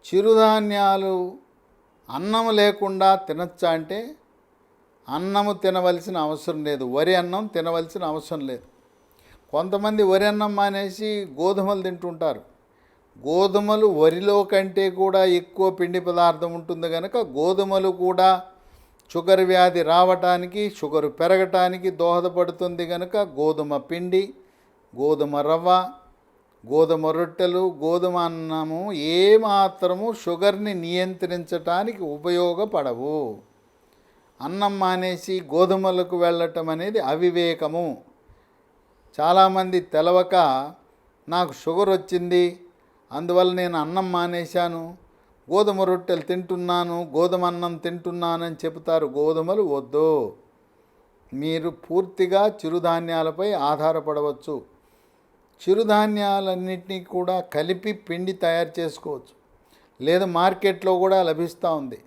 చిరుధాన్యాలు అన్నం లేకుండా తినచ్చా అంటే అన్నము తినవలసిన అవసరం లేదు, వరి అన్నం తినవలసిన అవసరం లేదు. కొంతమంది వరి అన్నం మానేసి గోధుమలు తింటుంటారు. గోధుమలు వరిలో కంటే కూడా ఎక్కువ పిండి పదార్థం ఉంటుంది కనుక గోధుమలు కూడా షుగర్ వ్యాధి రావటానికి, షుగర్ పెరగటానికి దోహదపడుతుంది కనుక గోధుమ పిండి, గోధుమ రవ్వ, గోధుమ రొట్టెలు, గోధుమ అన్నము ఏమాత్రము షుగర్ని నియంత్రించటానికి ఉపయోగపడవు. అన్నం మానేసి గోధుమలకు వెళ్ళటం అనేది అవివేకము. చాలామంది తెలవక నాకు షుగర్ వచ్చింది, అందువల్ల నేను అన్నం మానేశాను, గోధుమ రొట్టెలు తింటున్నాను, గోధుమ అన్నం తింటున్నానని చెబుతారు. గోధుమలు వద్దు. మీరు పూర్తిగా చిరుధాన్యాలపై ఆధారపడవచ్చు. చిరుధాన్యాలన్నింటినీ కూడా కలిపి పిండి తయారు చేసుకోవచ్చు, లేదా మార్కెట్లో కూడా లభిస్తూ ఉంది.